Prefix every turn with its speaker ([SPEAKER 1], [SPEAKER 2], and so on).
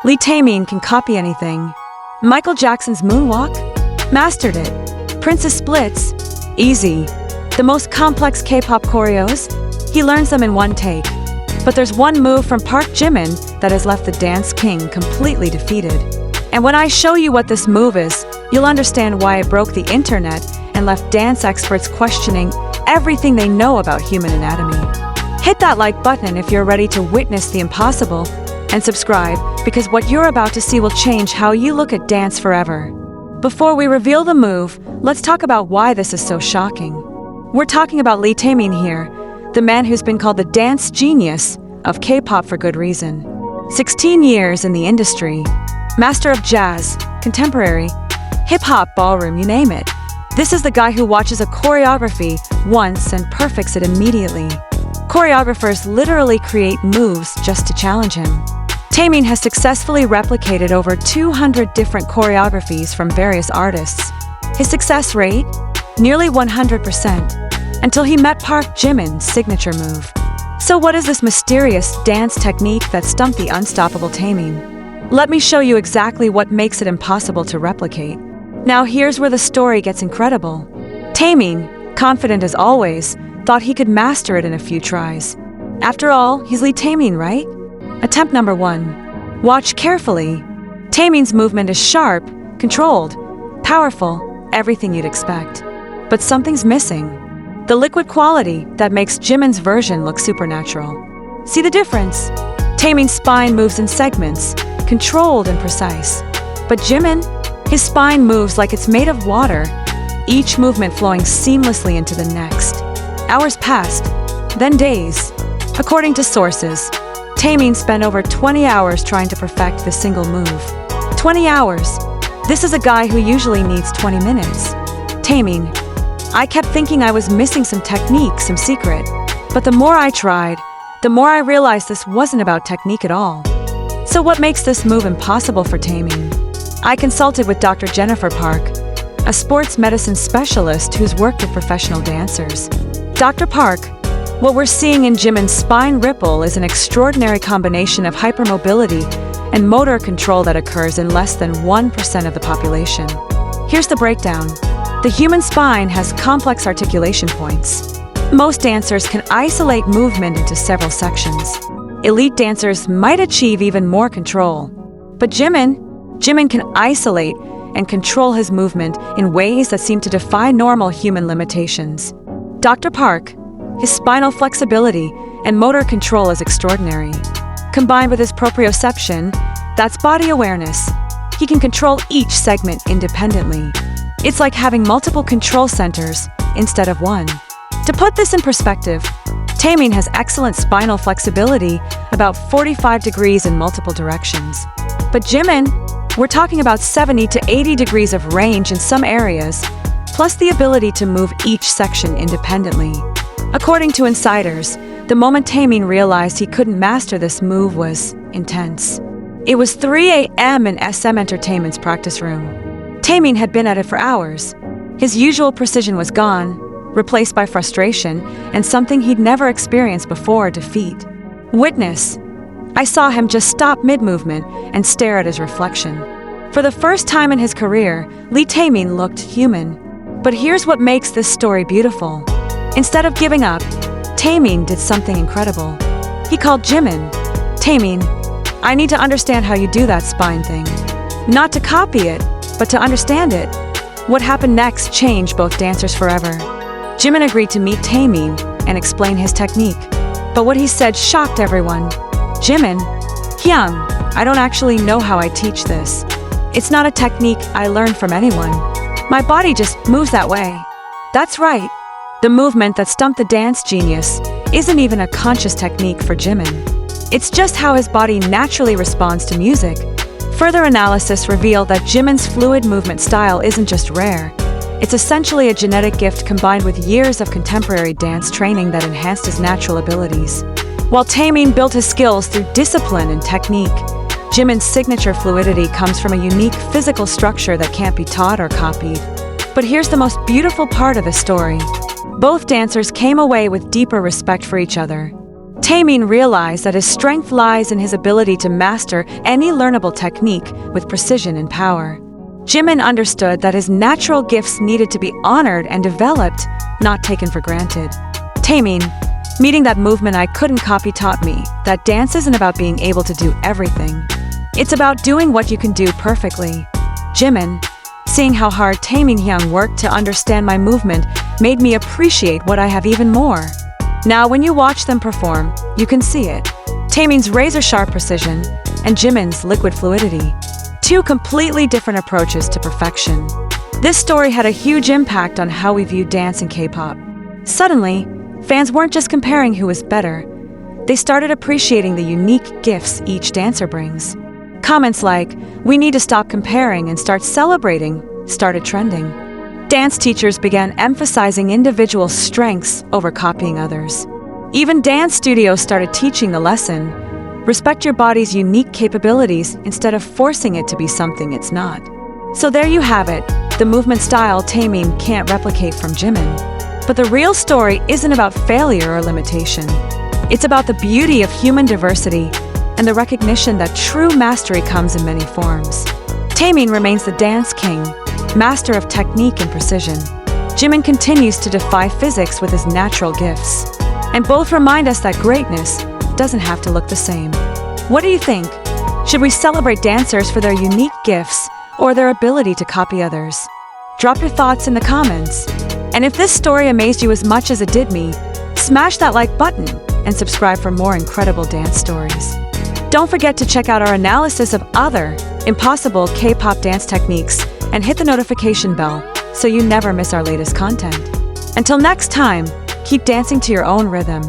[SPEAKER 1] Lee Taemin can copy anything. Michael Jackson's moonwalk? Mastered it. Princess splits? Easy. The most complex K-pop choreos? He learns them in one take. But there's one move from Park Jimin that has left the dance king completely defeated. And when I show you what this move is, you'll understand why it broke the internet and left dance experts questioning everything they know about human anatomy. Hit that like button if you're ready to witness the impossible, and subscribe, because what you're about to see will change how you look at dance forever. Before we reveal the move, let's talk about why this is so shocking. We're talking about Lee Taemin here, the man who's been called the dance genius of K-pop for good reason. 16 years in the industry, master of jazz, contemporary, hip-hop, ballroom, you name it. This is the guy who watches a choreography once and perfects it immediately. Choreographers literally create moves just to challenge him. Taemin has successfully replicated over 200 different choreographies from various artists. His success rate? Nearly 100%, until he met Park Jimin's signature move. So what is this mysterious dance technique that stumped the unstoppable Taemin? Let me show you exactly what makes it impossible to replicate. Now here's where the story gets incredible. Taemin, confident as always, thought he could master it in a few tries. After all, he's Lee Taemin, right? Attempt number 1. Watch carefully. Taemin's movement is sharp, controlled, powerful, everything you'd expect. But something's missing. The liquid quality that makes Jimin's version look supernatural. See the difference? Taemin's spine moves in segments, controlled and precise. But Jimin? His spine moves like it's made of water, each movement flowing seamlessly into the next. Hours passed, then days. According to sources, Taemin spent over 20 hours trying to perfect this single move. 20 hours. This is a guy who usually needs 20 minutes. Taemin, I kept thinking I was missing some technique, some secret. But the more I tried, the more I realized this wasn't about technique at all. So what makes this move impossible for Taemin? I consulted with Dr. Jennifer Park, a sports medicine specialist who's worked with professional dancers. Dr. Park, what we're seeing in Jimin's spine ripple is an extraordinary combination of hypermobility and motor control that occurs in less than 1% of the population. Here's the breakdown. The human spine has complex articulation points. Most dancers can isolate movement into several sections. Elite dancers might achieve even more control. But Jimin can isolate and control his movement in ways that seem to defy normal human limitations. Dr. Park, his spinal flexibility and motor control is extraordinary. Combined with his proprioception, that's body awareness, he can control each segment independently. It's like having multiple control centers instead of one. To put this in perspective, Taemin has excellent spinal flexibility, about 45 degrees in multiple directions. But Jimin, we're talking about 70 to 80 degrees of range in some areas, plus the ability to move each section independently. According to insiders, the moment Taemin realized he couldn't master this move was intense. It was 3 a.m. in SM Entertainment's practice room. Taemin had been at it for hours. His usual precision was gone, replaced by frustration and something he'd never experienced before, defeat. Witness. I saw him just stop mid-movement and stare at his reflection. For the first time in his career, Lee Taemin looked human. But here's what makes this story beautiful. Instead of giving up, Taemin did something incredible. He called Jimin. Taemin, I need to understand how you do that spine thing. Not to copy it, but to understand it. What happened next changed both dancers forever. Jimin agreed to meet Taemin and explain his technique. But what he said shocked everyone. Jimin, Hyung, I don't actually know how I teach this. It's not a technique I learned from anyone. My body just moves that way. That's right. The movement that stumped the dance genius isn't even a conscious technique for Jimin. It's just how his body naturally responds to music. Further analysis revealed that Jimin's fluid movement style isn't just rare. It's essentially a genetic gift combined with years of contemporary dance training that enhanced his natural abilities. While Taemin built his skills through discipline and technique, Jimin's signature fluidity comes from a unique physical structure that can't be taught or copied. But here's the most beautiful part of the story. Both dancers came away with deeper respect for each other. Taemin realized that his strength lies in his ability to master any learnable technique with precision and power. Jimin understood that his natural gifts needed to be honored and developed, not taken for granted. Taemin, meeting that movement I couldn't copy, taught me that dance isn't about being able to do everything. It's about doing what you can do perfectly. Jimin, seeing how hard Taemin Hyung worked to understand my movement, made me appreciate what I have even more. Now when you watch them perform, you can see it. Taemin's razor-sharp precision and Jimin's liquid fluidity. Two completely different approaches to perfection. This story had a huge impact on how we view dance in K-pop. Suddenly, fans weren't just comparing who was better. They started appreciating the unique gifts each dancer brings. Comments like, "We need to stop comparing and start celebrating," started trending. Dance teachers began emphasizing individual strengths over copying others. Even dance studios started teaching the lesson: respect your body's unique capabilities instead of forcing it to be something it's not. So there you have it, the movement style Taemin can't replicate from Jimin. But the real story isn't about failure or limitation. It's about the beauty of human diversity and the recognition that true mastery comes in many forms. Taemin remains the dance king, master of technique and precision. Jimin continues to defy physics with his natural gifts. And both remind us that greatness doesn't have to look the same. What do you think? Should we celebrate dancers for their unique gifts or their ability to copy others? Drop your thoughts in the comments. And if this story amazed you as much as it did me, smash that like button and subscribe for more incredible dance stories. Don't forget to check out our analysis of other impossible K-pop dance techniques and hit the notification bell so you never miss our latest content. Until next time, keep dancing to your own rhythm.